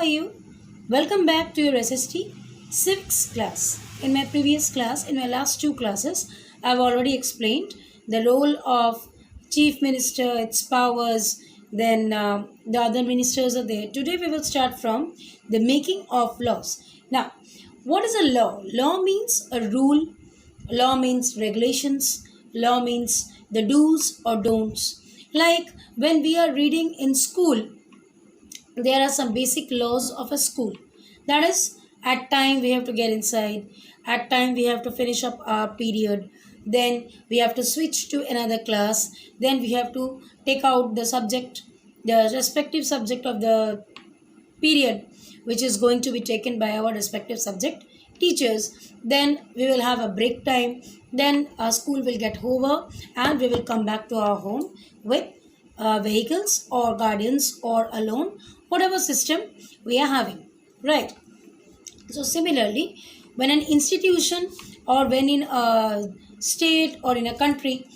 you? Welcome back to your SST Civics class. In my previous class, in my last two classes, I've already explained the role of Chief Minister, its powers, then the other ministers are there. Today we will start from the making of laws. Now, what is a law? Law means a rule, law means regulations, law means the do's or don'ts. Like when we are reading in school, there are some basic laws of a school. That is, at time we have to get inside, at time we have to finish up our period, then we have to switch to another class, then we have to take out the subject, the respective subject of the period which is going to be taken by our respective subject teachers. Then we will have a break time, then our school will get over and we will come back to our home with vehicles or guardians or alone, whatever system we are having, right? So similarly, when an institution or when in a state or in a country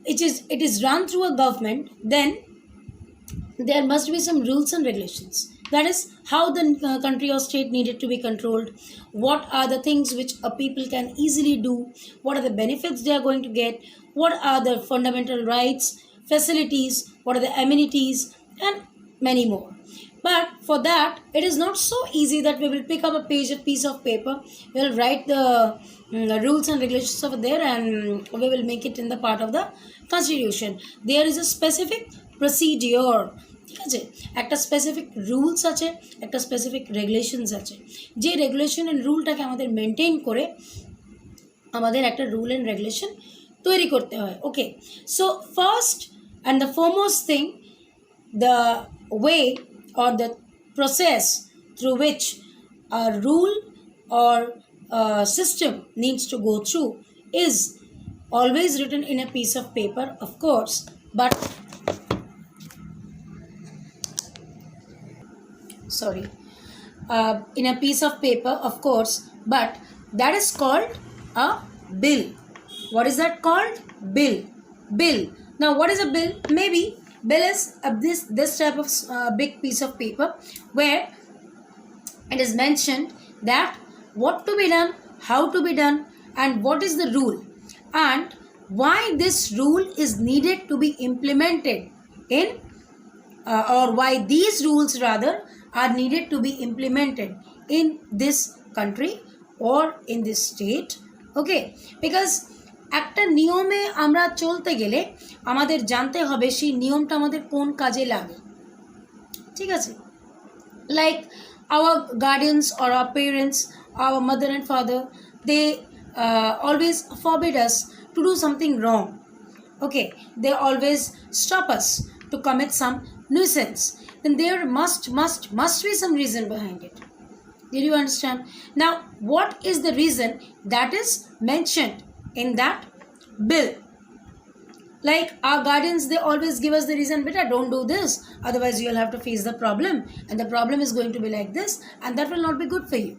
it is run through a government, then there must be some rules and regulations. That is how the country or state needed to be controlled. What are the things which a people can easily do? What are the benefits they are going to get? What are the fundamental rights, facilities? What are the amenities? And many more. But for that, it is not so easy that we will pick up a piece of paper, we will write the rules and regulations over there and we will make it in the part of the constitution. There is a specific procedure, ঠিক আছে, একটা specific rules আছে, একটা specific regulations আছে, যে regulation and রুলটাকে আমাদের maintain করে আমাদের একটা রুল এন্ড রেগুলেশন তৈরি করতে হয়। Okay, so first and the foremost thing, the way or the process through which a rule or a system needs to go through is always written in a piece of paper, of course, but in a piece of paper, of course, but that is called a bill. What is that called? Bill. Now what is a bill? Maybe bill is this type of big piece of paper where it is mentioned that what to be done, how to be done, and what is the rule and why this rule is needed to be implemented in or why these rules rather are needed to be implemented in this country or in this state. Okay, because একটা নিয়মে আমরা চলতে গেলে আমাদের জানতে হবে সেই নিয়মটা আমাদের কোন কাজে লাগে, ঠিক আছে? Like our guardians or our parents, our mother and father, they always forbid us to do something wrong. Okay, they always stop us to commit some nuisance. Then there must be some reason behind it. Did you understand? Now what is the reason that is mentioned in that bill? Like our guardians, they always give us the reason, beta, don't do this, otherwise you'll have to face the problem and the problem is going to be like this and that will not be good for you.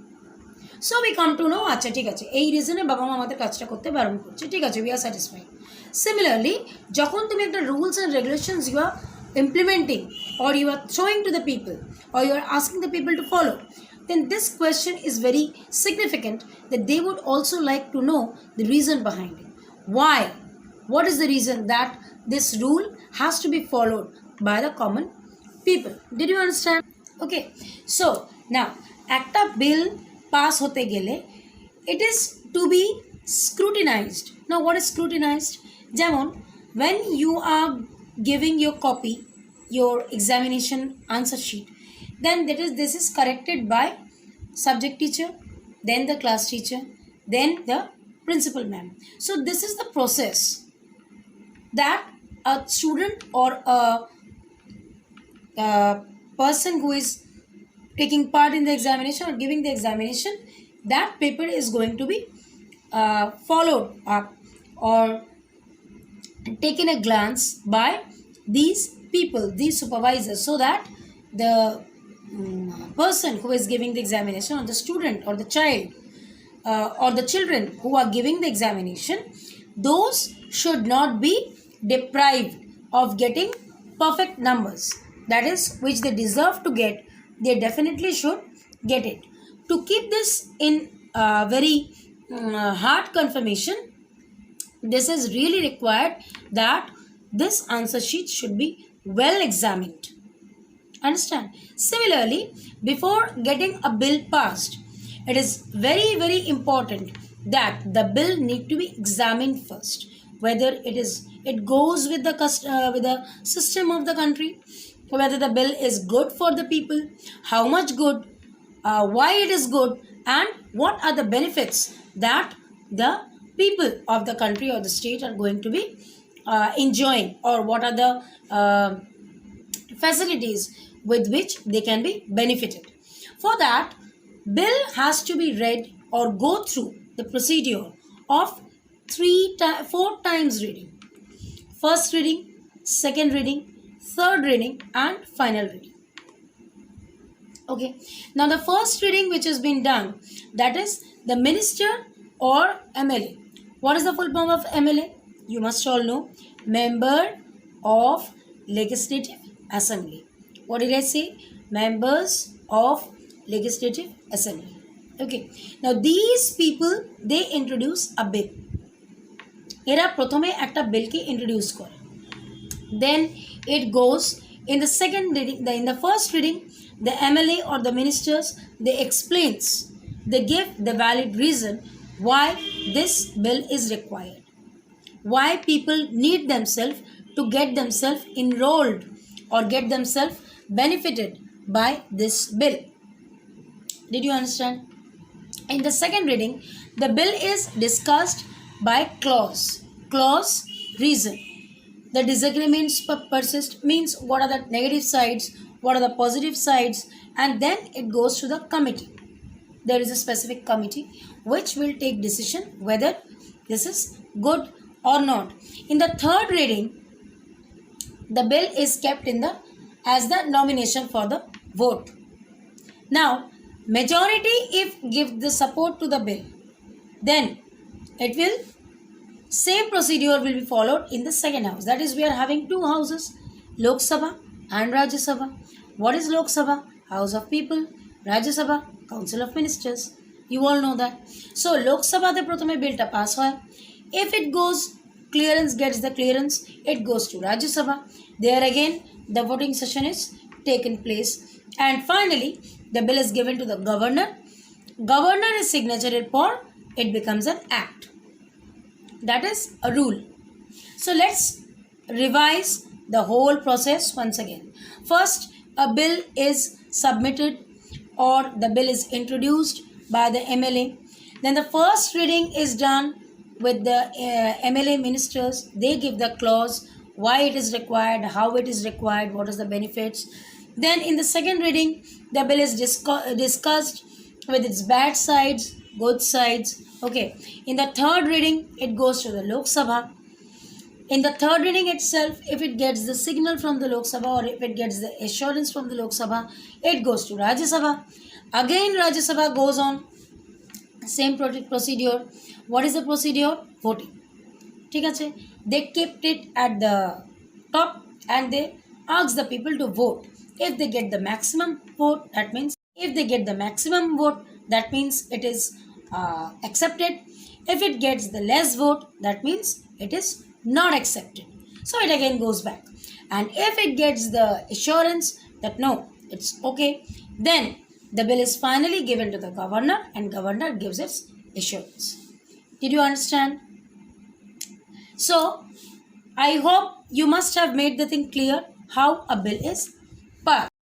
So we come to know, acha ঠিক আছে, এই রিজনে বাবা মা আমাদের কাজটা করতে বারণ করছে, ঠিক আছে, we are satisfied. Similarly, যখন তুমি একটা rules and regulations you are implementing or you are throwing to the people or you are asking the people to follow, then this question is very significant that they would also like to know the reason behind it. Why? What is the reason that this rule has to be followed by the common people? Did you understand? Okay, so now একটা bill pass hote gele it is to be scrutinized. Now what is scrutinized? যেমন when you are giving your copy, your examination answer sheet, then this is corrected by subject teacher, then the class teacher, then the principal ma'am. So this is the process that a student or a person who is taking part in the examination or giving the examination, that paper is going to be followed up or taken a glance by these people, these supervisors, so that the person who is giving the examination or the student or the child or the children who are giving the examination, those should not be deprived of getting perfect numbers, that is which they deserve to get they definitely should get it. To keep this in very hard confirmation, this is really required that this answer sheet should be well examined. Understand? Similarly, before getting a bill passed, it is very important that the bill need to be examined first, whether it goes with the system of the country, whether the bill is good for the people, how much good, why it is good, and what are the benefits that the people of the country or the state are going to be enjoying, or what are the facilities with which they can be benefited. For that, bill has to be read or go through the procedure of 4 times reading. First reading, second reading, third reading, and final reading. Okay. Now the first reading which has been done, that is the minister or MLA. What is the full form of MLA? You must all know. Member of Legislative Assembly. What did I say? Members of Legislative Assembly. Okay. Now these people, they introduce a bill. এরা প্রথমে একটা বিলকে introduce করে. Then it goes in the second reading, in the first reading, the MLA or the ministers, they explains, they give the valid reason why this bill is required, why people need themselves to get themselves enrolled or get themselves benefited by this bill. Did you understand? In the second reading, the bill is discussed by clause reason. The disagreements persist, means what are the negative sides, what are the positive sides, and then it goes to the committee. There is a specific committee which will take decision whether this is good or not. In the third reading, the bill is kept in the as the nomination for the vote. Now, majority if give the support to the bill, then it will same procedure will be followed in the second house. That is, we are having 2 houses, Lok Sabha and Rajya Sabha. What is Lok Sabha? House of People. Rajya Sabha, Council of Ministers. You all know that. So Lok Sabha the prathame bill ta pass hoy. If it goes clearance, gets the clearance, it goes to Rajya Sabha. There again the voting session is taken place, and finally the bill is given to the governor. Governor is signature for, it becomes an act. That is a rule. So let's revise the whole process once again. First, a bill is submitted or the bill is introduced by the MLA. Then the first reading is done with the MLA ministers. They give the clause, why it is required, how it is required, what is the benefits. Then in the second reading, the bill is discussed with its bad sides, good sides. Okay. In the third reading, it goes to the Lok Sabha. In the third reading itself, if it gets the signal from the Lok Sabha or if it gets the assurance from the Lok Sabha, it goes to Rajya Sabha. Again, Rajya Sabha goes on. Same procedure. What is the procedure? Voting. ठीक है? They kept it at the top and they ask the people to vote. If they get the maximum vote, that means it is accepted. If it gets the less vote, that means it is not accepted. So it again goes back. And if it gets the assurance that no, it's okay, then the bill is finally given to the governor and governor gives its assurance. Did you understand? So I hope you must have made the thing clear how a bill is